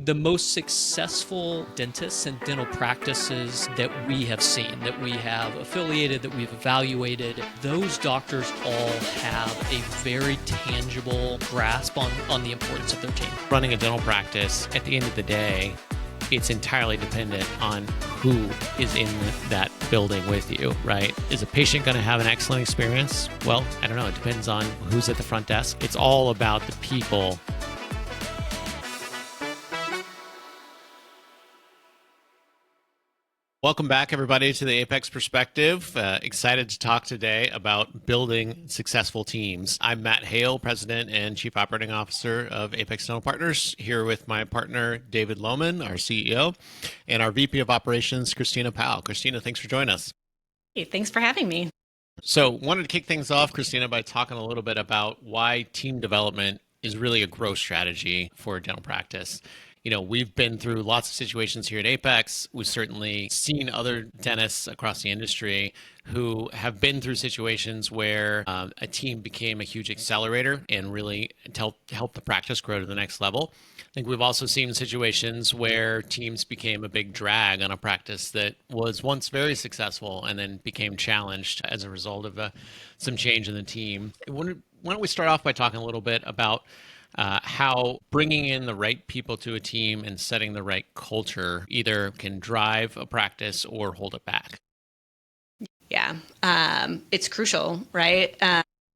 The most successful dentists and dental practices that we have seen, that we have affiliated, that we've evaluated, those doctors all have a very tangible grasp on the importance of their team. Running a dental practice, at the end of the day, it's entirely dependent on who is in that building with you, right? Is a patient going to have an excellent experience? Well, I don't know. It depends on who's at the front desk. It's all about the people. Welcome back, everybody, to the Apex Perspective. Excited to talk today about building successful teams. I'm Matt Hale, President and Chief Operating Officer of Apex Dental Partners, here with my partner, David Lohmann, our CEO, and our VP of Operations, Christina Powell. Christina, thanks for joining us. Hey, thanks for having me. So wanted to kick things off, Christina, by talking a little bit about why team development is really a growth strategy for dental practice. You know, we've been through lots of situations here at Apex. We've certainly seen other dentists across the industry who have been through situations where a team became a huge accelerator and really helped the practice grow to the next level. I think we've also seen situations where teams became a big drag on a practice that was once very successful and then became challenged as a result of some change in the team. Why don't we start off by talking a little bit about how bringing in the right people to a team and setting the right culture either can drive a practice or hold it back. Yeah, it's crucial, right?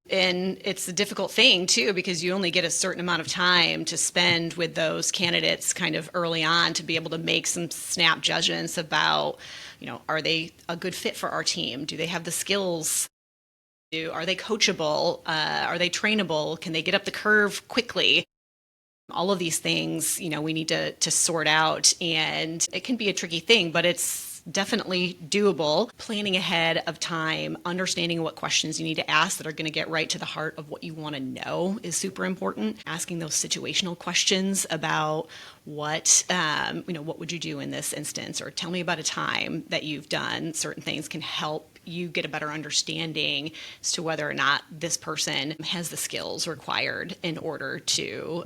And it's a difficult thing, too, because you only get a certain amount of time to spend with those candidates kind of early on to be able to make some snap judgments about, you know, are they a good fit for our team? Do they have the skills? Are they coachable? Are they trainable? Can they get up the curve quickly? All of these things, you know, we need to sort out, and it can be a tricky thing, but it's definitely doable. Planning ahead of time, understanding what questions you need to ask that are going to get right to the heart of what you want to know is super important. Asking those situational questions about what would you do in this instance, or tell me about a time that you've done certain things, can help you get a better understanding as to whether or not this person has the skills required in order to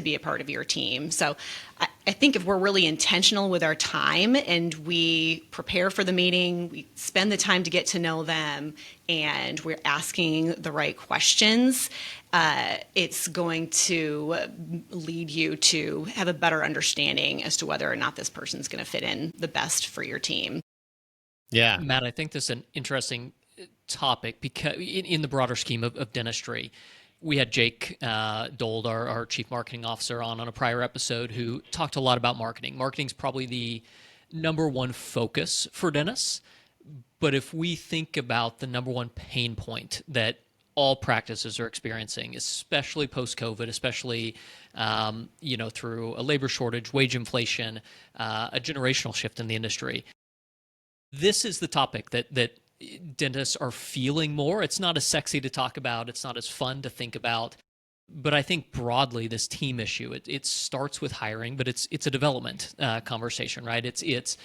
be a part of your team. So I think if we're really intentional with our time and we prepare for the meeting, we spend the time to get to know them, and we're asking the right questions, it's going to lead you to have a better understanding as to whether or not this person's going to fit in the best for your team. Yeah. Matt, I think this is an interesting topic because in the broader scheme of dentistry. We had Jake Dold, our Chief Marketing Officer, on a prior episode who talked a lot about marketing. Marketing's probably the number one focus for dentists. But if we think about the number one pain point that all practices are experiencing, especially post-COVID, especially through a labor shortage, wage inflation, a generational shift in the industry, this is the topic that dentists are feeling more. It's not as sexy to talk about. It's not as fun to think about. But I think broadly, this team issue, it starts with hiring, but it's a development conversation, right? It's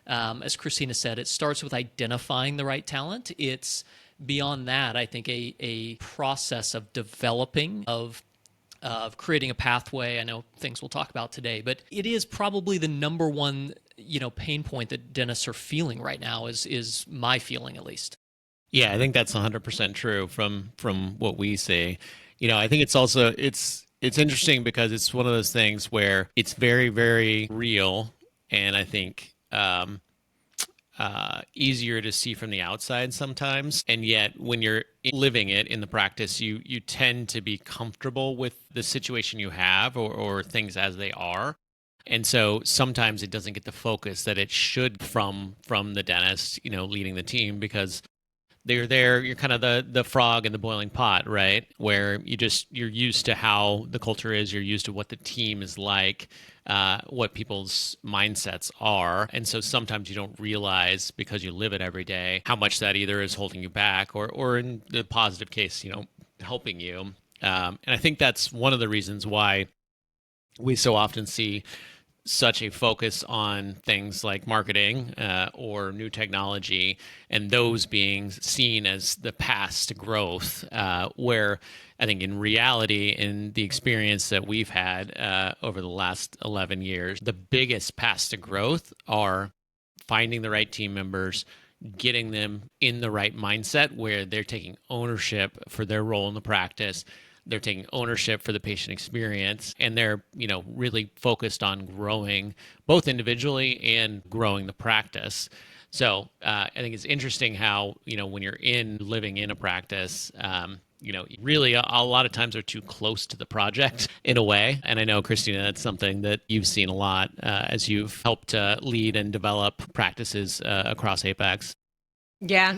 as Christina said, it starts with identifying the right talent. It's beyond that, I think, a process of developing, of creating a pathway. I know things we'll talk about today, but it is probably the number one pain point that dentists are feeling right now, is my feeling, at least. Yeah, I think that's 100% true from what we see. I think it's also it's interesting because it's one of those things where it's very, very real, and I think easier to see from the outside sometimes. And yet when you're living it in the practice, you tend to be comfortable with the situation you have or things as they are. And so sometimes it doesn't get the focus that it should from the dentist, leading the team, because they're there. You're kind of the frog in the boiling pot, right? Where you're used to how the culture is. You're used to what the team is like, what people's mindsets are. And so sometimes you don't realize, because you live it every day, how much that either is holding you back or in the positive case, helping you. And I think that's one of the reasons why we so often see such a focus on things like marketing or new technology, and those being seen as the paths to growth, where I think in reality, in the experience that we've had over the last 11 years, the biggest paths to growth are finding the right team members, getting them in the right mindset where they're taking ownership for their role in the practice, they're taking ownership for the patient experience, and they're really focused on growing both individually and growing the practice. So I think it's interesting how when you're living in a practice, really a lot of times are too close to the project in a way. And I know, Christina, that's something that you've seen a lot as you've helped lead and develop practices across Apex. Yeah,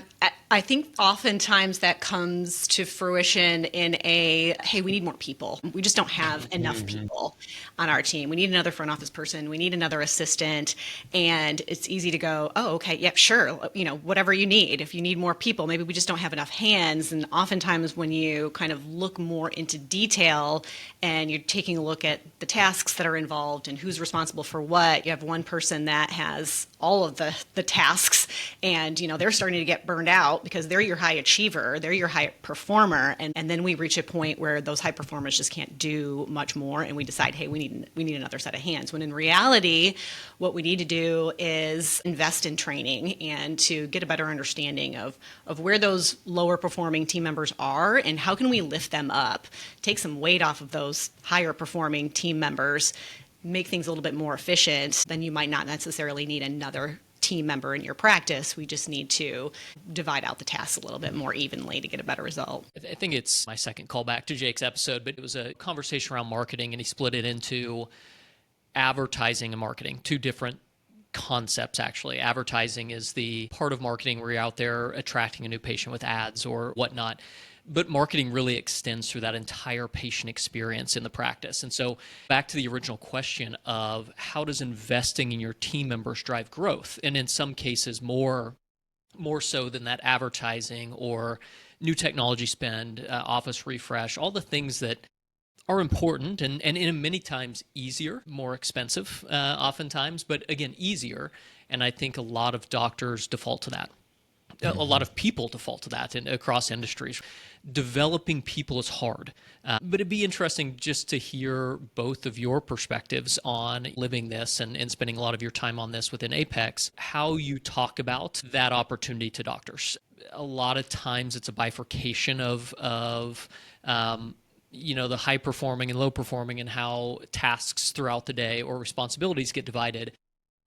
I think oftentimes that comes to fruition in hey, we need more people. We just don't have enough people on our team. We need another front office person. We need another assistant. And it's easy to go, oh, okay, yep, sure. Whatever you need. If you need more people, maybe we just don't have enough hands. And oftentimes when you kind of look more into detail and you're taking a look at the tasks that are involved and who's responsible for what, you have one person that has all of the tasks, and they're starting to get burned out because they're your high achiever, they're your high performer, and then we reach a point where those high performers just can't do much more, and we decide, hey, we need another set of hands. When in reality, what we need to do is invest in training and to get a better understanding of where those lower performing team members are and how can we lift them up, take some weight off of those higher performing team members, make things a little bit more efficient. Then you might not necessarily need another team member in your practice. We just need to divide out the tasks a little bit more evenly to get a better result. I think it's my second callback to Jake's episode, but it was a conversation around marketing, and he split it into advertising and marketing, two different concepts, actually. Advertising is the part of marketing where you're out there attracting a new patient with ads or whatnot. But marketing really extends through that entire patient experience in the practice. And so back to the original question of how does investing in your team members drive growth? And in some cases, more so than that advertising or new technology spend, office refresh, all the things that are important and in many times easier, more expensive oftentimes, but again, easier. And I think a lot of doctors default to that. A lot of people default to that across industries. Developing people is hard. But it'd be interesting just to hear both of your perspectives on living this and spending a lot of your time on this within Apex, how you talk about that opportunity to doctors. A lot of times it's a bifurcation of the high performing and low performing and how tasks throughout the day or responsibilities get divided.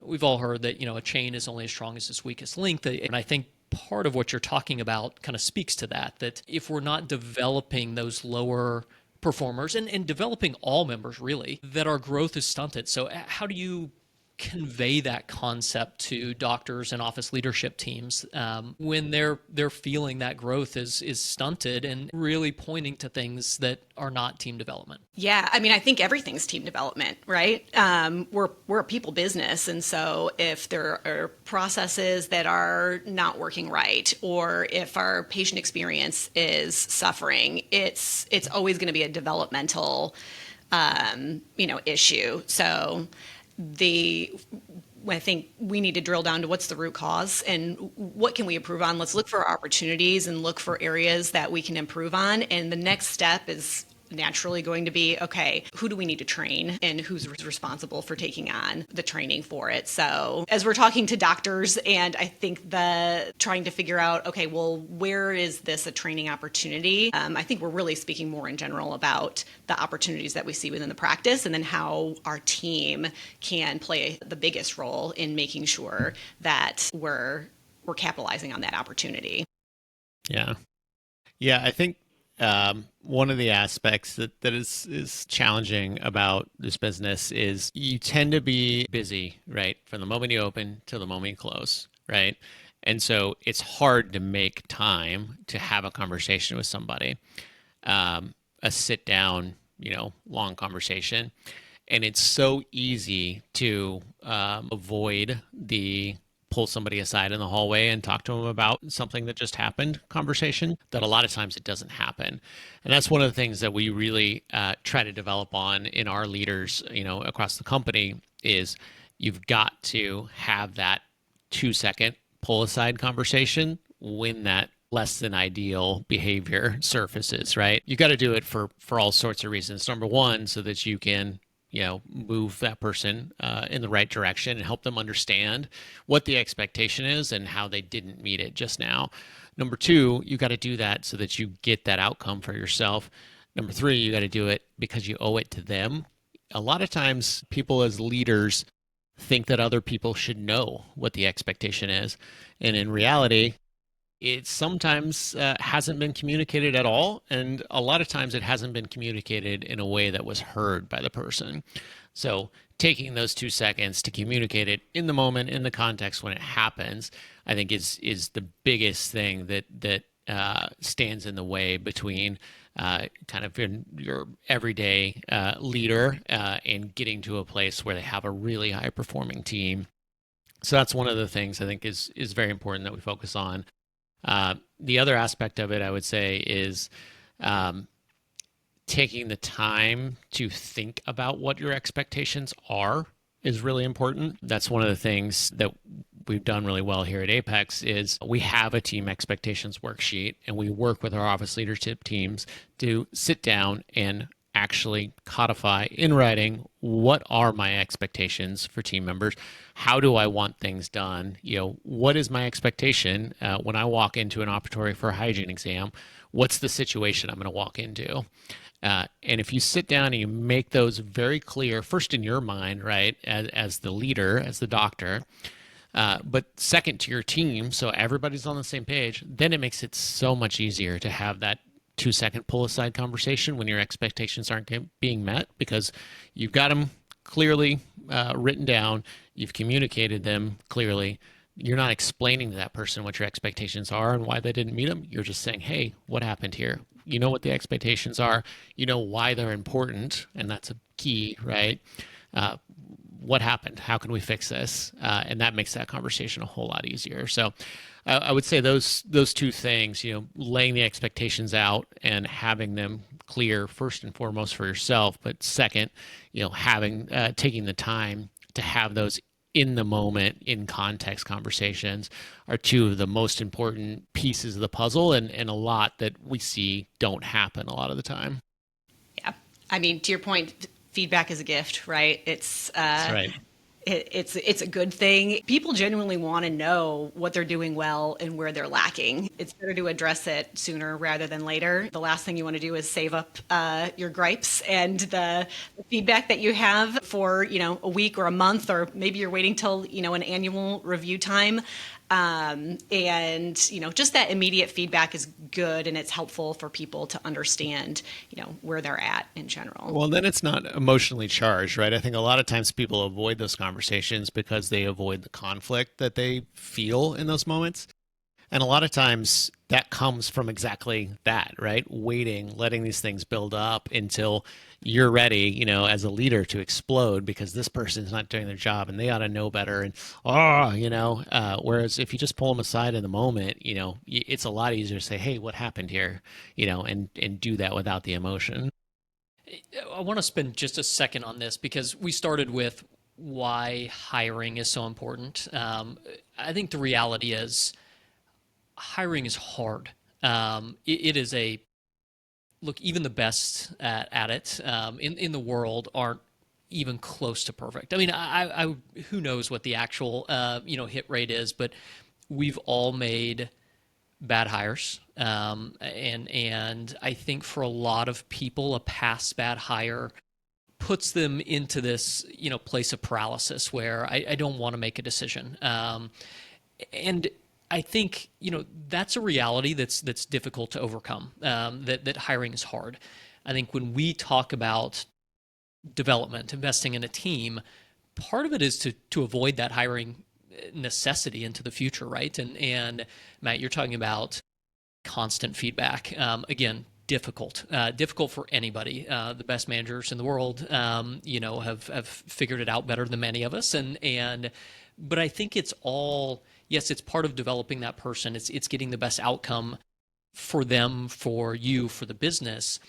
We've all heard that, a chain is only as strong as its weakest link. And I think part of what you're talking about kind of speaks to that if we're not developing those lower performers and developing all members really, that our growth is stunted. So how do you convey that concept to doctors and office leadership teams when they're feeling that growth is stunted and really pointing to things that are not team development? Yeah, I mean, I think everything's team development, right? We're a people business, and so if there are processes that are not working right, or if our patient experience is suffering, it's always going to be a developmental, issue. So I think we need to drill down to what's the root cause and what can we improve on. Let's look for opportunities and look for areas that we can improve on. And the next step is naturally going to be, okay, who do we need to train and who's responsible for taking on the training for it? So as we're talking to doctors, and I think trying to figure out, okay, well, where is this a training opportunity? I think we're really speaking more in general about the opportunities that we see within the practice and then how our team can play the biggest role in making sure that we're capitalizing on that opportunity. Yeah. Yeah, I think one of the aspects that is challenging about this business is you tend to be busy, right? From the moment you open till the moment you close, right? And so it's hard to make time to have a conversation with somebody, a sit down, long conversation. And it's so easy to avoid the pull somebody aside in the hallway and talk to them about something that just happened conversation, that a lot of times it doesn't happen. And that's one of the things that we really try to develop on in our leaders, across the company, is you've got to have that 2-second pull aside conversation when that less than ideal behavior surfaces, right? You got to do it for all sorts of reasons. Number one, so that you can move that person in the right direction and help them understand what the expectation is and how they didn't meet it just now. Number two, you got to do that so that you get that outcome for yourself. Number three, you got to do it because you owe it to them. A lot of times people as leaders think that other people should know what the expectation is. And in reality, it sometimes hasn't been communicated at all. And a lot of times it hasn't been communicated in a way that was heard by the person. So taking those 2 seconds to communicate it in the moment, in the context when it happens, I think is the biggest thing that stands in the way between kind of your everyday leader and getting to a place where they have a really high performing team. So that's one of the things I think is very important that we focus on. The other aspect of it, I would say, is taking the time to think about what your expectations are is really important. That's one of the things that we've done really well here at Apex is we have a team expectations worksheet, and we work with our office leadership teams to sit down and actually codify in writing what are my expectations for team members. How do I want things done? What is my expectation when I walk into an operatory for a hygiene exam? What's the situation I'm going to walk into? And if you sit down and you make those very clear, first in your mind, right, as the leader, as the doctor, but second to your team, so everybody's on the same page, then it makes it so much easier to have that 2-second pull aside conversation when your expectations aren't being met, because you've got them clearly written down, you've communicated them clearly. You're not explaining to that person what your expectations are and why they didn't meet them. You're just saying, hey, what happened here? You know what the expectations are. You know why they're important, and that's a key, right? What happened? How can we fix this? And that makes that conversation a whole lot easier. So I would say those two things, laying the expectations out and having them clear first and foremost for yourself, but second, having taking the time to have those in the moment, in context conversations are two of the most important pieces of the puzzle, and a lot that we see don't happen a lot of the time. Yeah. I mean, to your point, feedback is a gift, right? That's right. It's a good thing. People genuinely want to know what they're doing well and where they're lacking. It's better to address it sooner rather than later. The last thing you want to do is save up your gripes and the feedback that you have for a week or a month, or maybe you're waiting till an annual review time. And just that immediate feedback is good, and it's helpful for people to understand where they're at in general. Well, then it's not emotionally charged, right? I think a lot of times people avoid those conversations because they avoid the conflict that they feel in those moments. And a lot of times that comes from exactly that, right? Waiting, letting these things build up until you're ready, as a leader to explode because this person's not doing their job and they ought to know better. And, whereas if you just pull them aside in the moment, it's a lot easier to say, hey, what happened here? And do that without the emotion. I want to spend just a second on this because we started with why hiring is so important. I think the reality is hiring is hard. It is look, even the best at it in the world aren't even close to perfect. I mean, I who knows what the actual hit rate is, but we've all made bad hires, and I think for a lot of people, a past bad hire puts them into this place of paralysis where I don't want to make a decision, and I think that's a reality that's difficult to overcome. That hiring is hard. I think when we talk about development, investing in a team, part of it is to avoid that hiring necessity into the future, right? And Matt, you're talking about constant feedback. Again, difficult, difficult for anybody. The best managers in the world, have figured it out better than many of us. But I think it's all, yes, it's part of developing that person. It's getting the best outcome for them, for you, for the business.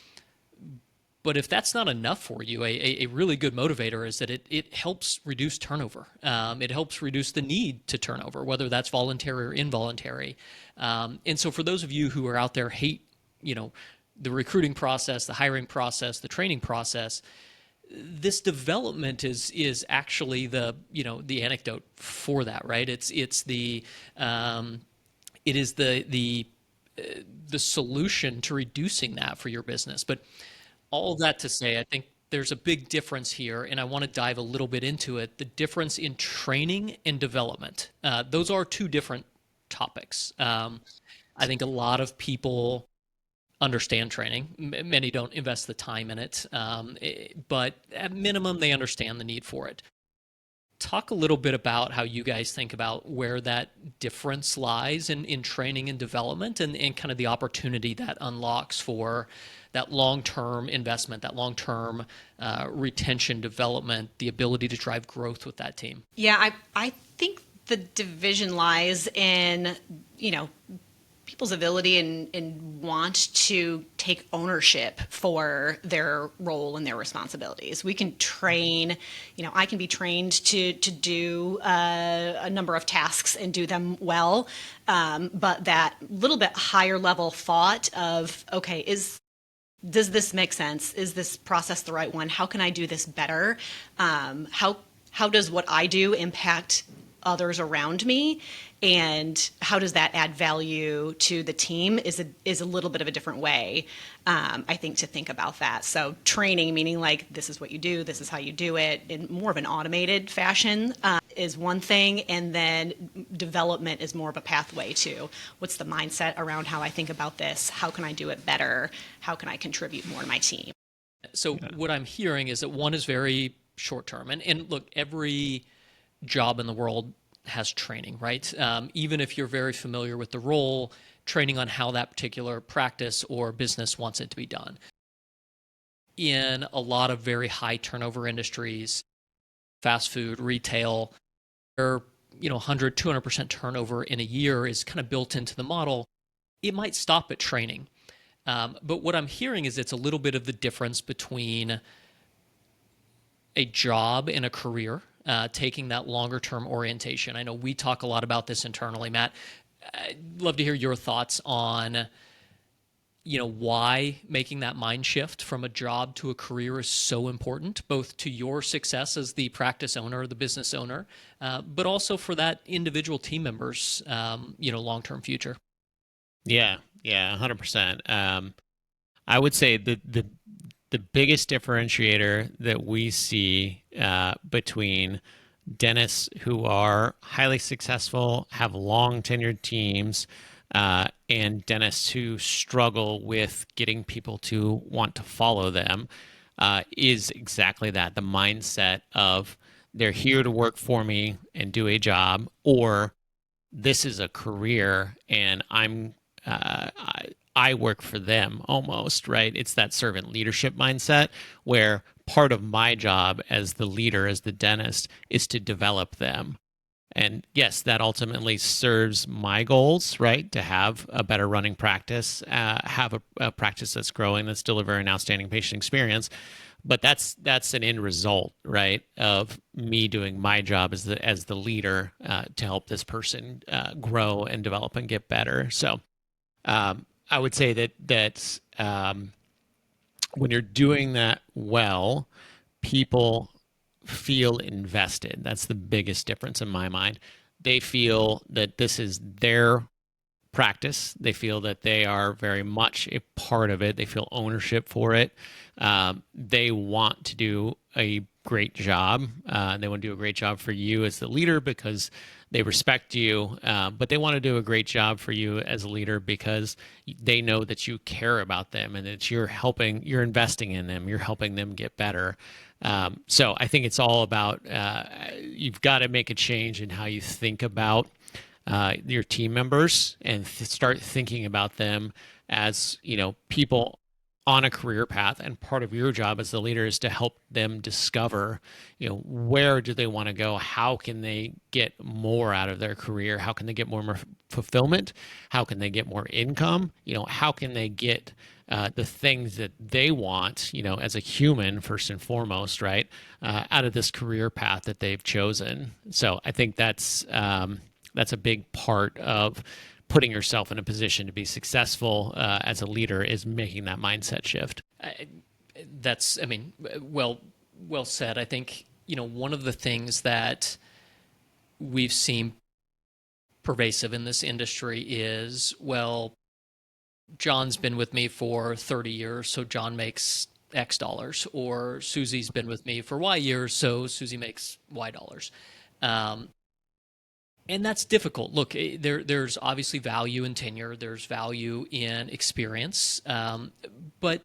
But if that's not enough for you, a really good motivator is that it helps reduce turnover. It helps reduce the need to turnover, whether that's voluntary or involuntary. And so for those of you who are out there hate, the recruiting process, the hiring process, the training process, this development is actually the anecdote for that, right? It is the solution to reducing that for your business. But all of that to say, I think there's a big difference here, and I want to dive a little bit into it. The difference in training and development. Those are two different topics. I think a lot of people understand training. Many don't invest the time in it, but at minimum, they understand the need for it. Talk a little bit about how you guys think about where that difference lies in training and development, and kind of the opportunity that unlocks for that long-term investment, that long-term retention development, the ability to drive growth with that team. Yeah, I think the division lies in, people's ability and want to take ownership for their role and their responsibilities. We can train, I can be trained to do a number of tasks and do them well, but that little bit higher level thought of, okay, does this make sense? Is this process the right one? How can I do this better? How does what I do impact others around me, and how does that add value to the team is a little bit of a different way, I think, to think about that. So training, meaning like this is what you do, this is how you do it in more of an automated fashion, is one thing, and then development is more of a pathway to what's the mindset around how I think about this, how can I do it better, how can I contribute more to my team. So what I'm hearing is that one is very short term, and look, every job in the world has training, right? Even if you're very familiar with the role, training on how that particular practice or business wants it to be done. In a lot of very high turnover industries, fast food, retail, where 100, 200% turnover in a year is kind of built into the model, it might stop at training. But what I'm hearing is it's a little bit of the difference between a job and a career, taking that longer term orientation. I know we talk a lot about this internally, Matt. I'd love to hear your thoughts on, why making that mind shift from a job to a career is so important, both to your success as the practice owner or the business owner, but also for that individual team member's, long-term future. Yeah, 100%. I would say the biggest differentiator that we see between dentists who are highly successful, have long tenured teams, and dentists who struggle with getting people to want to follow them is exactly that. The mindset of they're here to work for me and do a job, or this is a career and I work for them almost, right? It's that servant leadership mindset where part of my job as the leader, as the dentist, is to develop them. And yes, that ultimately serves my goals, right? To have a better running practice, have a practice that's growing, that's delivering an outstanding patient experience. But that's an end result, right, of me doing my job as the leader to help this person grow and develop and get better. So I would say that when you're doing that well, people feel invested. That's the biggest difference in my mind. They feel that this is their practice. They feel that they are very much a part of it. They feel ownership for it. They want to do a great job. They want to do a great job for you as the leader because they respect you, but they want to do a great job for you as a leader because they know that you care about them and that you're investing in them, you're helping them get better. So I think it's all about you've got to make a change in how you think about your team members and start thinking about them as people on a career path, and part of your job as the leader is to help them discover, where do they want to go? How can they get more out of their career? How can they get more fulfillment? How can they get more income? How can they get the things that they want, as a human first and foremost, right, out of this career path that they've chosen. So I think that's a big part of putting yourself in a position to be successful as a leader, is making that mindset shift. Well said. I think, one of the things that we've seen pervasive in this industry is, well, John's been with me for 30 years, so John makes X dollars, or Susie's been with me for Y years, so Susie makes Y dollars. And that's difficult. Look, there's obviously value in tenure. There's value in experience. But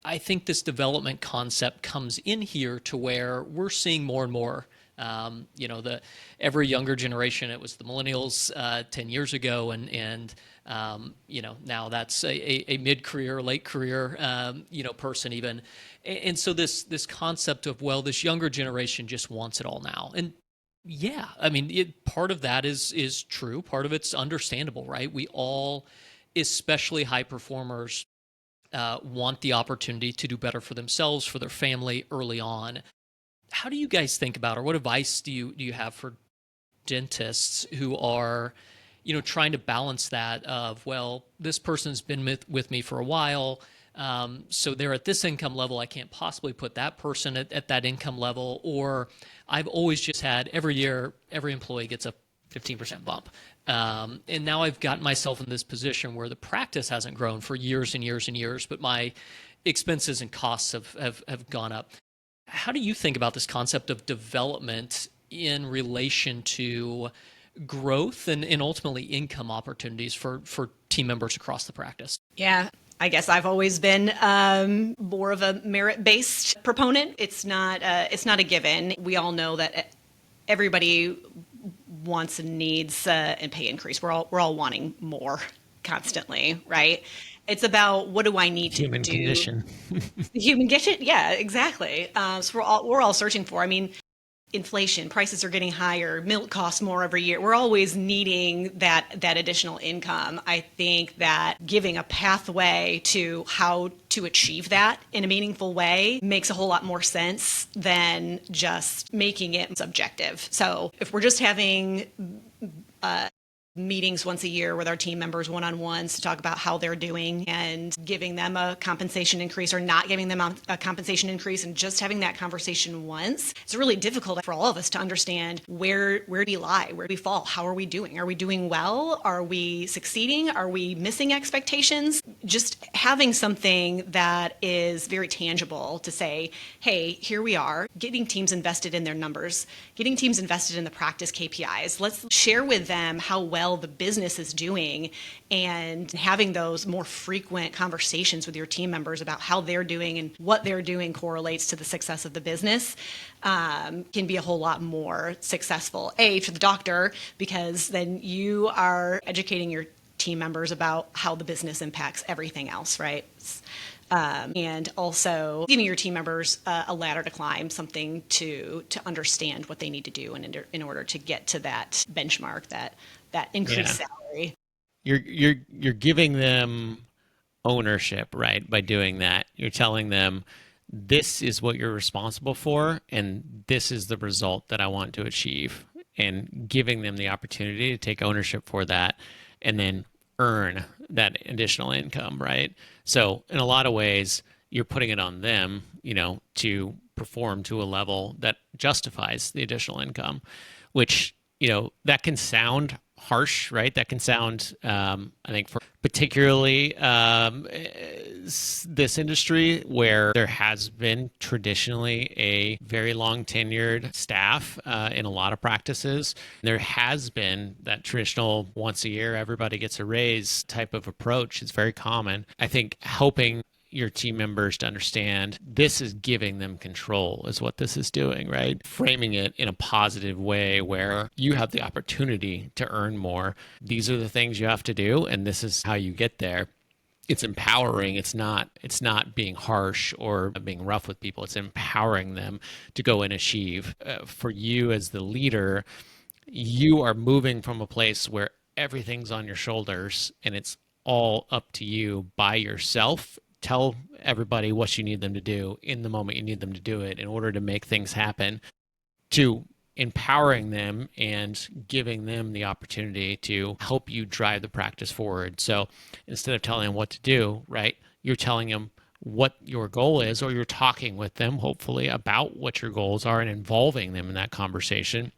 I think this development concept comes in here to where we're seeing more and more. Every younger generation, it was the millennials 10 years ago, and now that's a mid-career, late career, person even. And so this concept of, well, this younger generation just wants it all now. And yeah, part of that is true. Part of it's understandable, right? We all, especially high performers, want the opportunity to do better for themselves, for their family early on. How do you guys think about, or what advice do you have for dentists who are, trying to balance that of, well, this person's been with me for a while, so they're at this income level, I can't possibly put that person at that income level, or I've always just had, every year, every employee gets a 15% bump. And now I've gotten myself in this position where the practice hasn't grown for years and years and years, but my expenses and costs have gone up. How do you think about this concept of development in relation to growth and ultimately income opportunities for team members across the practice? Yeah. I guess I've always been more of a merit-based proponent. It's not a given. We all know that everybody wants and needs a pay increase. We're all wanting more constantly, right? It's about, what do I need to do? Human condition. Human condition, yeah, exactly. So we're all searching for. Inflation, prices are getting higher, milk costs more every year. We're always needing that additional income. I think that giving a pathway to how to achieve that in a meaningful way makes a whole lot more sense than just making it subjective. So if we're just having meetings once a year with our team members, one-on-ones, to talk about how they're doing and giving them a compensation increase or not giving them a compensation increase, and just having that conversation once, it's really difficult for all of us to understand where we lie, where we fall, how are we doing? Are we doing well? Are we succeeding? Are we missing expectations? Just having something that is very tangible to say, hey, here we are, getting teams invested in their numbers, getting teams invested in the practice KPIs. Let's share with them how well the business is doing, and having those more frequent conversations with your team members about how they're doing and what they're doing correlates to the success of the business, can be a whole lot more successful. For the doctor, because then you are educating your team members about how the business impacts everything else, right? And also giving your team members a ladder to climb, something to understand what they need to do in order to get to that benchmark, that increased salary. You're giving them ownership, right? By doing that, you're telling them, this is what you're responsible for, and this is the result that I want to achieve, and giving them the opportunity to take ownership for that, and then earn that additional income, right? So in a lot of ways, you're putting it on them, to perform to a level that justifies the additional income, which, that can sound harsh, right? That can sound, I think, for particularly this industry where there has been traditionally a very long tenured staff in a lot of practices. There has been that traditional once a year, everybody gets a raise type of approach. It's very common. I think helping your team members to understand this is giving them control is what this is doing, right? Framing it in a positive way where you have the opportunity to earn more. These are the things you have to do, and this is how you get there. it's empowering. It's not being harsh or being rough with people. It's empowering them to go and achieve. For you as the leader, you are moving from a place where everything's on your shoulders and it's all up to you by yourself. Tell everybody what you need them to do in the moment you need them to do it in order to make things happen, to empowering them and giving them the opportunity to help you drive the practice forward. So instead of telling them what to do, right, you're telling them what your goal is, or you're talking with them, hopefully, about what your goals are and involving them in that conversation,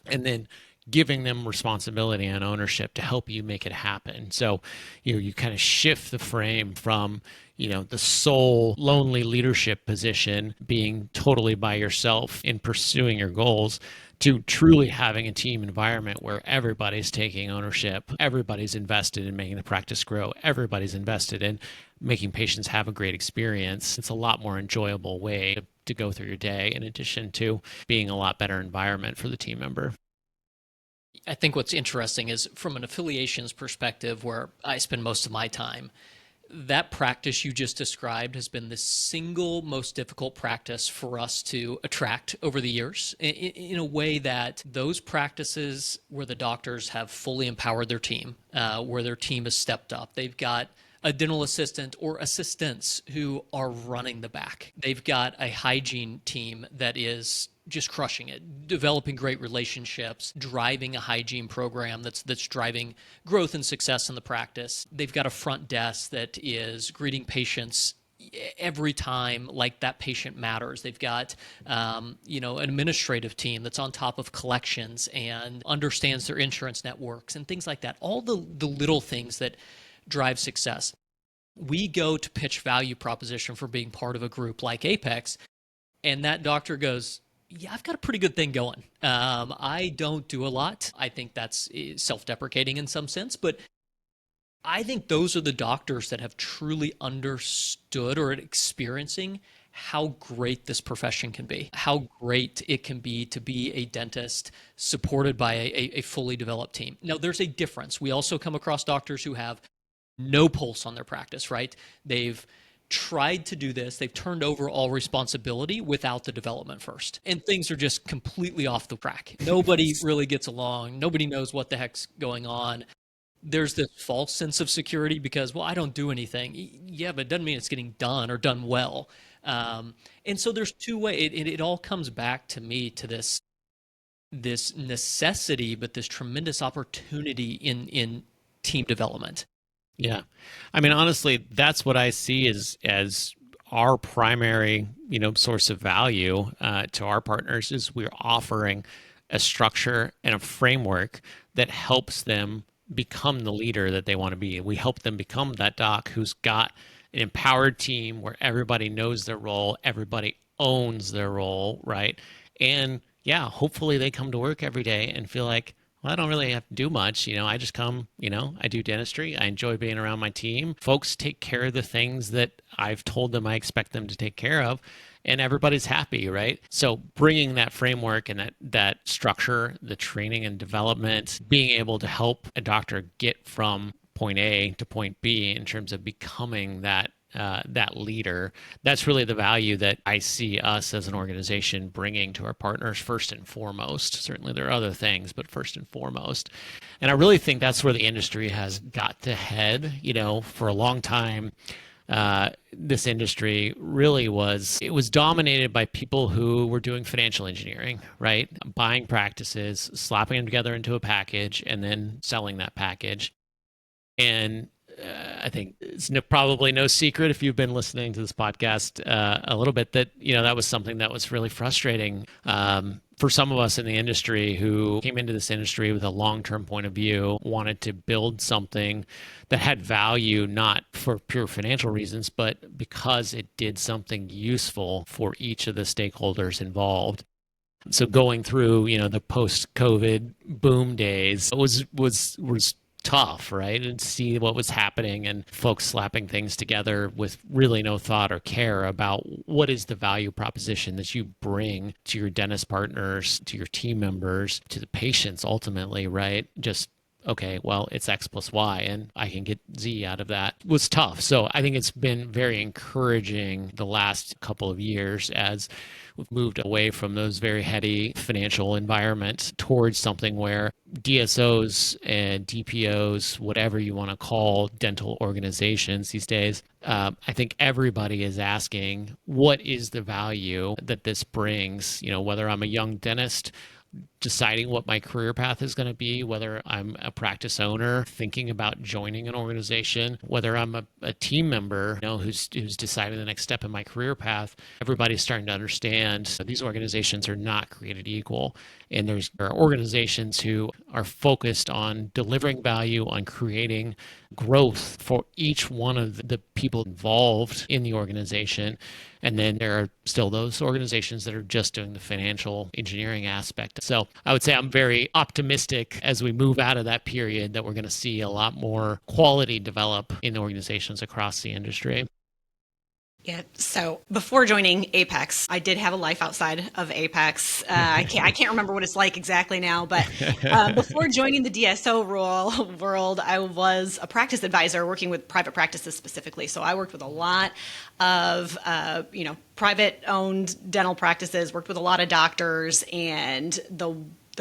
and then giving them responsibility and ownership to help you make it happen. So, you kind of shift the frame from, the sole lonely leadership position, being totally by yourself in pursuing your goals, to truly having a team environment where everybody's taking ownership, everybody's invested in making the practice grow, everybody's invested in making patients have a great experience. It's a lot more enjoyable way to go through your day, in addition to being a lot better environment for the team member. I think what's interesting is from an affiliations perspective, where I spend most of my time, that practice you just described has been the single most difficult practice for us to attract over the years, in a way that those practices where the doctors have fully empowered their team, where their team has stepped up, they've got a dental assistant or assistants who are running the back. They've got a hygiene team that is just crushing it, developing great relationships, driving a hygiene program that's driving growth and success in the practice. They've got a front desk that is greeting patients every time like that patient matters. They've got an administrative team that's on top of collections and understands their insurance networks and things like that. All the little things that drive success. We go to pitch value proposition for being part of a group like Apex, and that doctor goes, yeah, I've got a pretty good thing going. I don't do a lot. I think that's self-deprecating in some sense, but I think those are the doctors that have truly understood or experiencing how great this profession can be, how great it can be to be a dentist supported by a fully developed team. Now, there's a difference. We also come across doctors who have no pulse on their practice, right? They've tried to do this. They've turned over all responsibility without the development first. And things are just completely off the track. Nobody really gets along. Nobody knows what the heck's going on. There's this false sense of security because, well, I don't do anything. Yeah, but it doesn't mean it's getting done or done well. And so there's two ways. It all comes back to me to this necessity, but this tremendous opportunity in team development. Yeah. I mean, honestly, that's what I see as our primary, source of value to our partners is we're offering a structure and a framework that helps them become the leader that they want to be. We help them become that doc who's got an empowered team where everybody knows their role, everybody owns their role, right? And yeah, hopefully they come to work every day and feel like, well, I don't really have to do much. I just come, I do dentistry. I enjoy being around my team. Folks take care of the things that I've told them I expect them to take care of, and everybody's happy, right? So bringing that framework and that structure, the training and development, being able to help a doctor get from point A to point B in terms of becoming that leader, that's really the value that I see us as an organization bringing to our partners first and foremost. Certainly there are other things, but first and foremost. And I really think that's where the industry has got to head. For a long time, this industry really was dominated by people who were doing financial engineering, right? Buying practices, slapping them together into a package, and then selling that package. And I think it's probably no secret if you've been listening to this podcast a little bit that, that was something that was really frustrating for some of us in the industry who came into this industry with a long-term point of view, wanted to build something that had value, not for pure financial reasons, but because it did something useful for each of the stakeholders involved. So going through, the post-COVID boom days was tough, right? And see what was happening and folks slapping things together with really no thought or care about what is the value proposition that you bring to your dentist partners, to your team members, to the patients ultimately, right? Just okay, well, it's X plus Y and I can get Z out of that was tough. So I think it's been very encouraging the last couple of years as we've moved away from those very heady financial environments towards something where DSOs and DPOs, whatever you want to call dental organizations these days, I think everybody is asking, what is the value that this brings? Whether I'm a young dentist deciding what my career path is going to be, whether I'm a practice owner thinking about joining an organization, whether I'm a team member, who's deciding the next step in my career path. Everybody's starting to understand that these organizations are not created equal. And there are organizations who are focused on delivering value, on creating growth for each one of the people involved in the organization. And then there are still those organizations that are just doing the financial engineering aspect. So I would say I'm very optimistic as we move out of that period that we're going to see a lot more quality develop in organizations across the industry. Yeah. So before joining Apex, I did have a life outside of Apex. I can't remember what it's like exactly now, but before joining the DSO world, I was a practice advisor working with private practices specifically. So I worked with a lot of private owned dental practices, worked with a lot of doctors, and the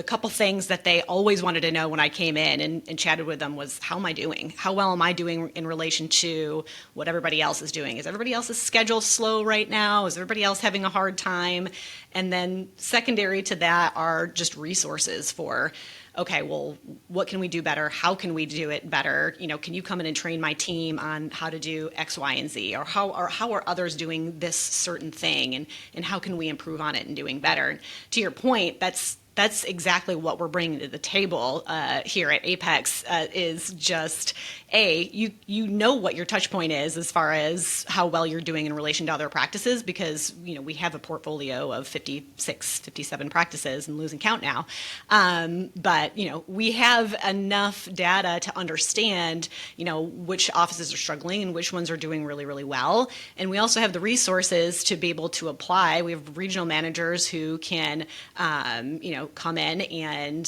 couple things that they always wanted to know when I came in and chatted with them was, how am I doing? How well am I doing in relation to what everybody else is doing? Is everybody else's schedule slow right now? Is everybody else having a hard time? And then secondary to that are just resources for, okay, well, what can we do better? How can we do it better? Can you come in and train my team on how to do X, Y, and Z? Or how are others doing this certain thing? And how can we improve on it and doing better? To your point, that's exactly what we're bringing to the table here at Apex. Is just you know what your touch point is as far as how well you're doing in relation to other practices, because we have a portfolio of 56, 57 practices and losing count now. But we have enough data to understand which offices are struggling and which ones are doing really, really well. And we also have the resources to be able to apply. We have regional managers who can come in and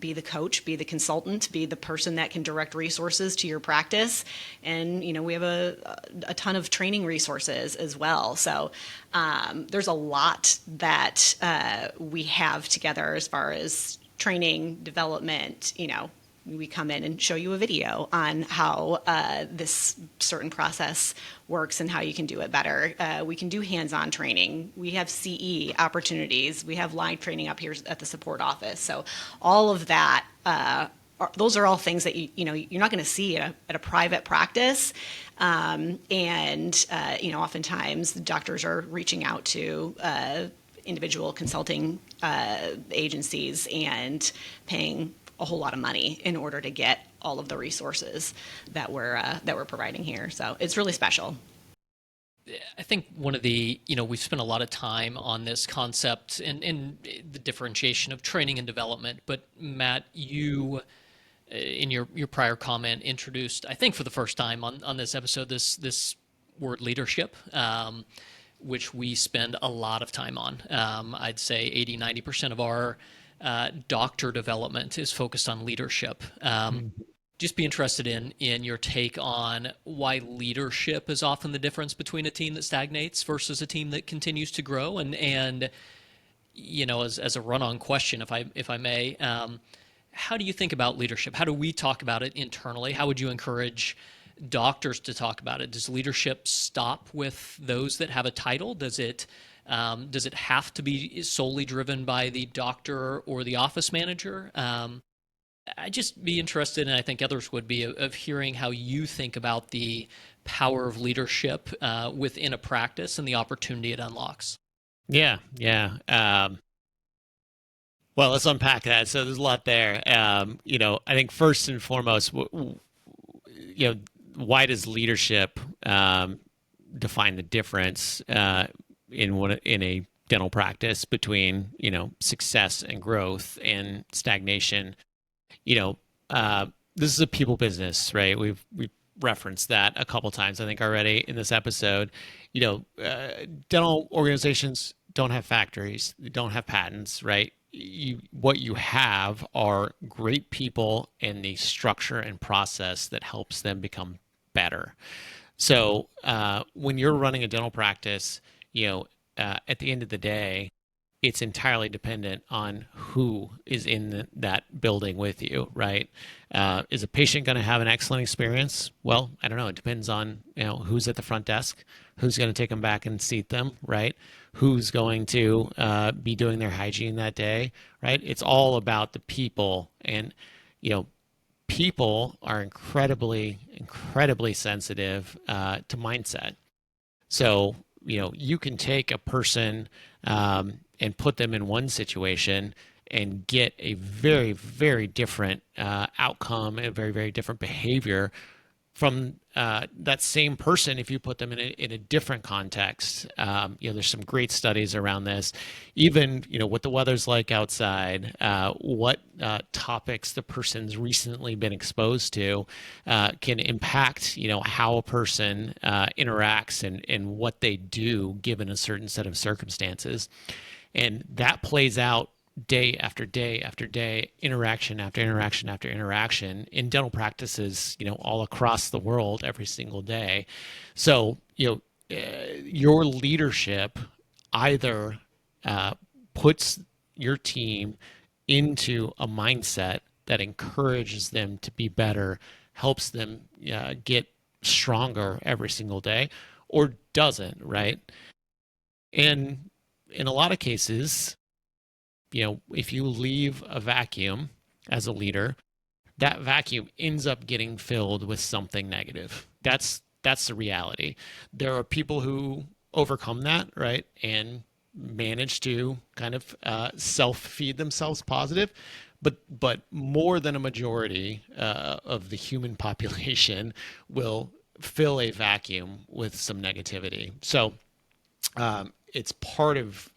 be the coach, be the consultant, be the person that can direct resources to your practice. And we have a ton of training resources as well. So there's a lot that we have together as far as training, development. We come in and show you a video on how this certain process works and how you can do it better. We can do hands-on training. We have CE opportunities. We have live training up here at the support office. So all of that, those are all things that you're not going to see at a private practice. Oftentimes the doctors are reaching out to individual consulting agencies and paying a whole lot of money in order to get all of the resources that we're providing here. So it's really special. I think one of the, we've spent a lot of time on this concept and the differentiation of training and development. But Matt, you, in your prior comment, introduced, I think for the first time on this episode, this word leadership, which we spend a lot of time on. I'd say 80-90% of our doctor development is focused on leadership. Just be interested in your take on why leadership is often the difference between a team that stagnates versus a team that continues to grow. And as a run-on question, if I may, how do you think about leadership? How do we talk about it internally? How would you encourage doctors to talk about it? Does leadership stop with those that have a title? Does it have to be solely driven by the doctor or the office manager? I'd just be interested, and I think others would be, of hearing how you think about the power of leadership within a practice and the opportunity it unlocks. Yeah. Well, let's unpack that. So there's a lot there. I think first and foremost, why does leadership define the difference in a dental practice between success and growth and stagnation? This is a people business, right? We've referenced that a couple times, I think, already in this episode. Dental organizations don't have factories, they don't have patents, right? what you have are great people and the structure and process that helps them become better. So when you're running a dental practice, at the end of the day, it's entirely dependent on who is in that building with you, right? Is a patient going to have an excellent experience? Well, I don't know. It depends on who's at the front desk, who's going to take them back and seat them, right? Who's going to be doing their hygiene that day, right? It's all about the people, and people are incredibly sensitive to mindset. So, you can take a person and put them in one situation and get a very, very different outcome, a very, very different behavior from that same person if you put them in a different context. There's some great studies around this. Even, what the weather's like outside, what topics the person's recently been exposed to can impact, how a person interacts and what they do given a certain set of circumstances. And that plays out day after day after day, interaction after interaction after interaction in dental practices, all across the world every single day. So, your leadership either puts your team into a mindset that encourages them to be better, helps them get stronger every single day, or doesn't, right? And in a lot of cases, if you leave a vacuum as a leader, that vacuum ends up getting filled with something negative. That's the reality. There are people who overcome that, right, and manage to kind of self-feed themselves positive. But more than a majority of the human population will fill a vacuum with some negativity. So it's part of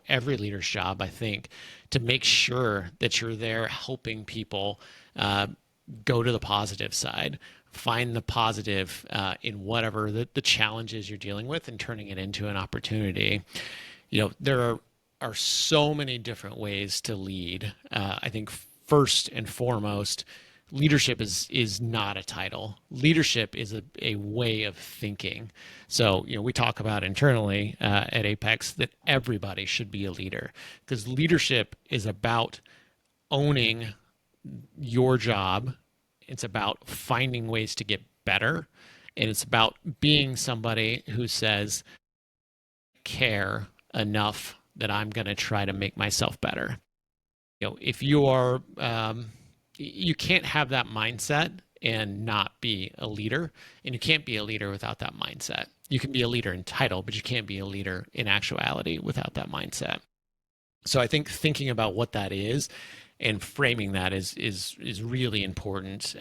every leader's job, I think, to make sure that you're there helping people go to the positive side, find the positive in whatever the challenges you're dealing with, and turning it into an opportunity. There are so many different ways to lead. I think first and foremost, leadership is not a title. Leadership is a way of thinking. So, we talk about internally at Apex that everybody should be a leader, because leadership is about owning your job. It's about finding ways to get better. And it's about being somebody who says, care enough that I'm going to try to make myself better. If you are, you can't have that mindset and not be a leader. And you can't be a leader without that mindset. You can be a leader in title, but you can't be a leader in actuality without that mindset. So I think thinking about what that is and framing that is really important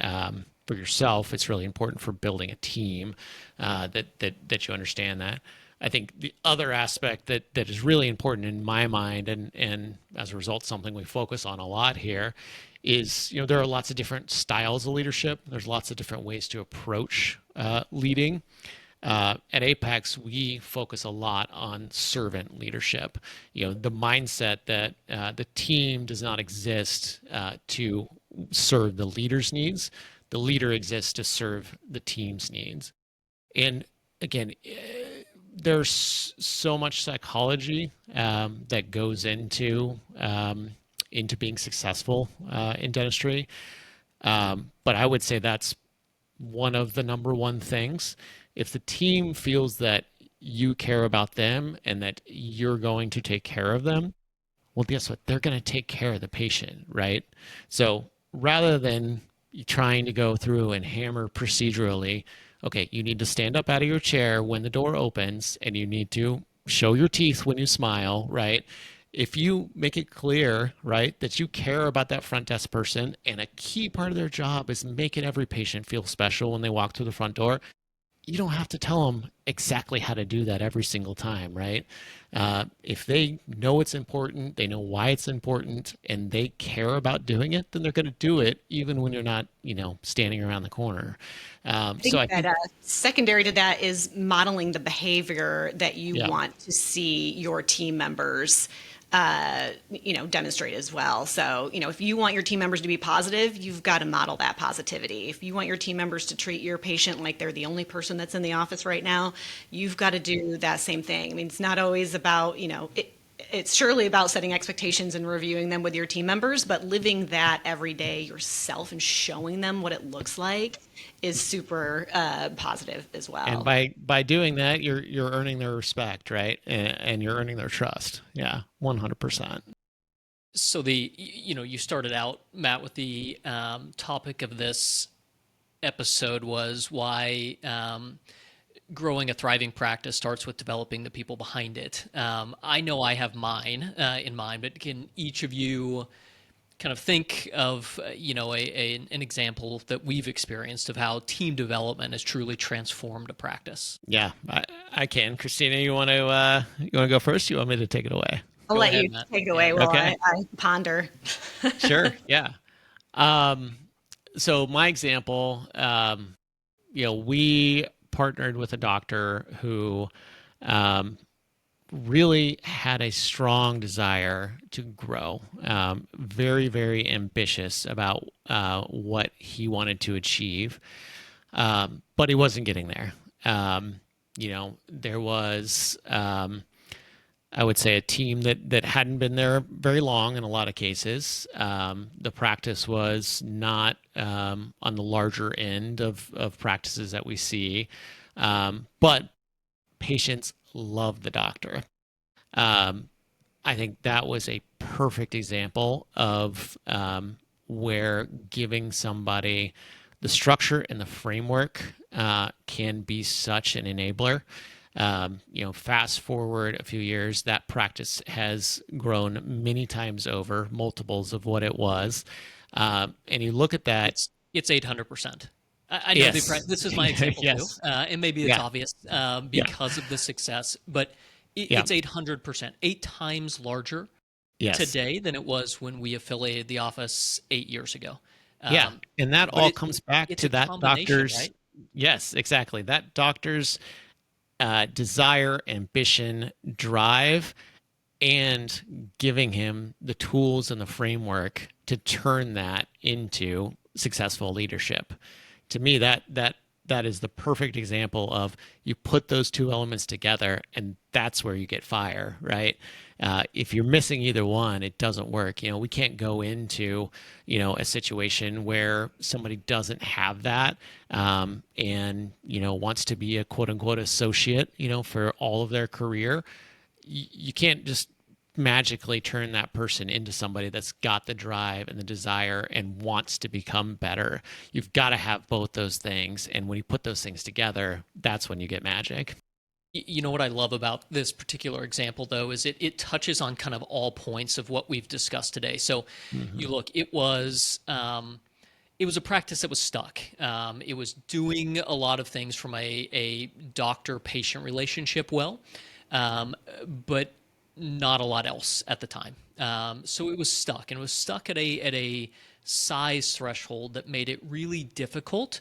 for yourself. It's really important for building a team that you understand that. I think the other aspect that is really important in my mind, and as a result, something we focus on a lot here, is there are lots of different styles of leadership. There's lots of different ways to approach leading. At Apex, we focus a lot on servant leadership. The mindset that the team does not exist to serve the leader's needs. The leader exists to serve the team's needs. And again, there's so much psychology that goes into being successful in dentistry. But I would say that's one of the number one things. If the team feels that you care about them and that you're going to take care of them, well, guess what? They're going to take care of the patient, right? So rather than trying to go through and hammer procedurally, okay, you need to stand up out of your chair when the door opens, and you need to show your teeth when you smile, right? If you make it clear, right, that you care about that front desk person, and a key part of their job is making every patient feel special when they walk through the front door, you don't have to tell them exactly how to do that every single time, right? If they know it's important, they know why it's important, and they care about doing it, then they're going to do it even when you're not, standing around the corner. I think secondary to that is modeling the behavior that you want to see your team members demonstrate as well. So, if you want your team members to be positive, you've got to model that positivity. If you want your team members to treat your patient like they're the only person that's in the office right now, you've got to do that same thing. I mean, it's not always about, it's surely about setting expectations and reviewing them with your team members, but living that every day yourself and showing them what it looks like is super positive as well. And by doing that, you're earning their respect, right? And you're earning their trust. Yeah, 100%. So you started out, Matt, with the topic of this episode was why growing a thriving practice starts with developing the people behind it. I know I have mine in mind, but can each of you kind of think of an example that we've experienced of how team development has truly transformed a practice? Yeah, I can. Christina, you want to go first? You want me to take it away? I'll Go let ahead, you Matt. take it away Yeah. while Okay. I ponder. Sure. Yeah. So my example, we partnered with a doctor who really had a strong desire to grow, very, very ambitious about what he wanted to achieve, but he wasn't getting there. There was, I would say, a team that hadn't been there very long in a lot of cases. The practice was not on the larger end of practices that we see, but patients love the doctor. I think that was a perfect example of where giving somebody the structure and the framework can be such an enabler. Fast forward a few years, that practice has grown many times over, multiples of what it was. And you look at that. It's 800%. I know Yes. this is my example Yes. too, and maybe it's Yeah. obvious Yeah. because of the success, but Yeah. it's 800%, 8 times larger Yes. today than it was when we affiliated the office 8 years ago. Yeah. And that But all comes back it's to a that combination, doctor's. right? Yes, exactly. That doctor's desire, ambition, drive, and giving him the tools and the framework to turn that into successful leadership. To me, that is the perfect example of you put those two elements together, and that's where you get fire, right? If you're missing either one, it doesn't work. We can't go into a situation where somebody doesn't have that and wants to be a quote unquote associate for all of their career. You can't just magically turn that person into somebody that's got the drive and the desire and wants to become better. You've got to have both those things. And when you put those things together, that's when you get magic. You know what I love about this particular example, though, is it touches on kind of all points of what we've discussed today. So you look, it was a practice that was stuck. It was doing a lot of things from a doctor-patient relationship well, but not a lot else at the time. So it was stuck, and it was stuck at a size threshold that made it really difficult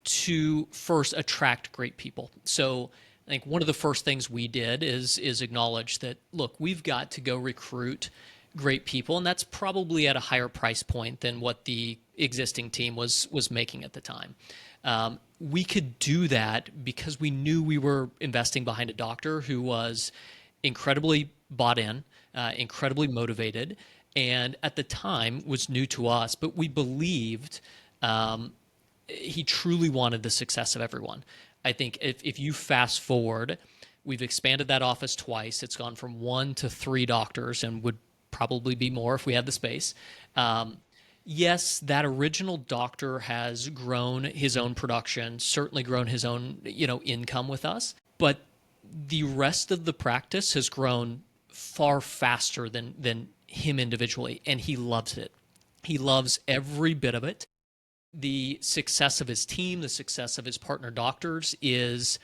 to first attract great people. So I think one of the first things we did is acknowledge that, look, we've got to go recruit great people, and that's probably at a higher price point than what the existing team was making at the time. We could do that because we knew we were investing behind a doctor who was incredibly bought in, incredibly motivated, and at the time was new to us, but we believed he truly wanted the success of everyone. I think if you fast forward, we've expanded that office twice. It's gone from 1 to 3 doctors and would probably be more if we had the space. Yes, that original doctor has grown his own production, certainly grown his own, income with us, but the rest of the practice has grown far faster than him individually, and he loves it. He loves every bit of it. The success of his team, the success of his partner doctors is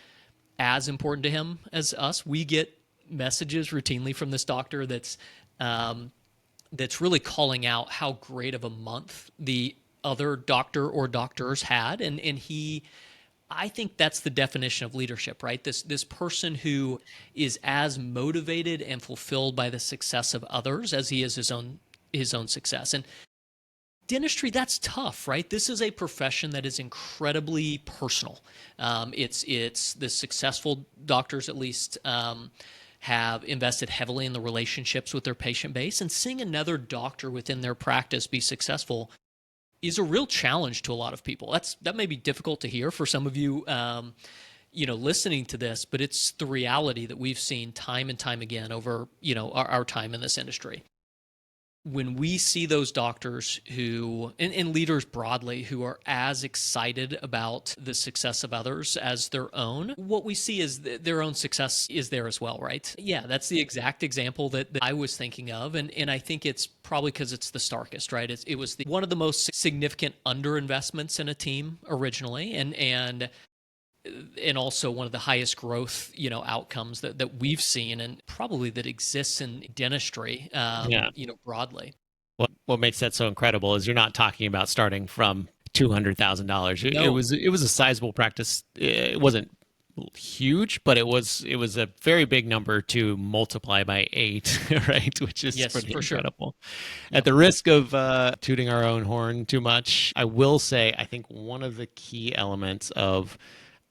as important to him as us. We get messages routinely from this doctor that's really calling out how great of a month the other doctor or doctors had, and he, I think that's the definition of leadership, right? This person who is as motivated and fulfilled by the success of others as he is his own success. And dentistry, that's tough, right? This is a profession that is incredibly personal. It's the successful doctors, at least, have invested heavily in the relationships with their patient base, and seeing another doctor within their practice be successful is a real challenge to a lot of people. That may be difficult to hear for some of you, listening to this, but it's the reality that we've seen time and time again over, our time in this industry. When we see those doctors who, and leaders broadly, who are as excited about the success of others as their own, what we see is their own success is there as well, right? Yeah, that's the exact example that I was thinking of. And I think it's probably because it's the starkest, right? It was one of the most significant underinvestments in a team originally. And also one of the highest growth, outcomes that we've seen, and probably that exists in dentistry, broadly. What makes that so incredible is you're not talking about starting from $200,000. It No. was a sizable practice. It wasn't huge, but it was a very big number to multiply by 8, right? Which is Yes, pretty for sure. incredible. At the risk of tooting our own horn too much, I will say I think one of the key elements of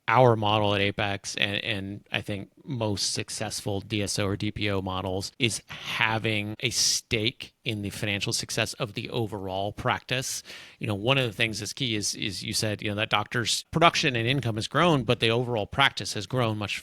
our model at Apex, and I think most successful DSO or DPO models, is having a stake in the financial success of the overall practice. One of the things that's key is you said, that doctor's production and income has grown, but the overall practice has grown much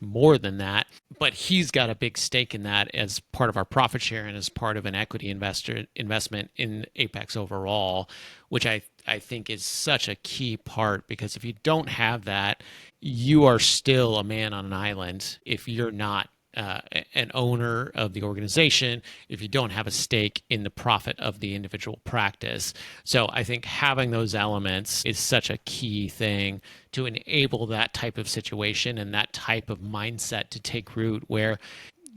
more than that. But he's got a big stake in that as part of our profit share and as part of an equity investment in Apex overall, which I think is such a key part, because if you don't have that, you are still a man on an island if you're not an owner of the organization, if you don't have a stake in the profit of the individual practice. So I think having those elements is such a key thing to enable that type of situation and that type of mindset to take root, where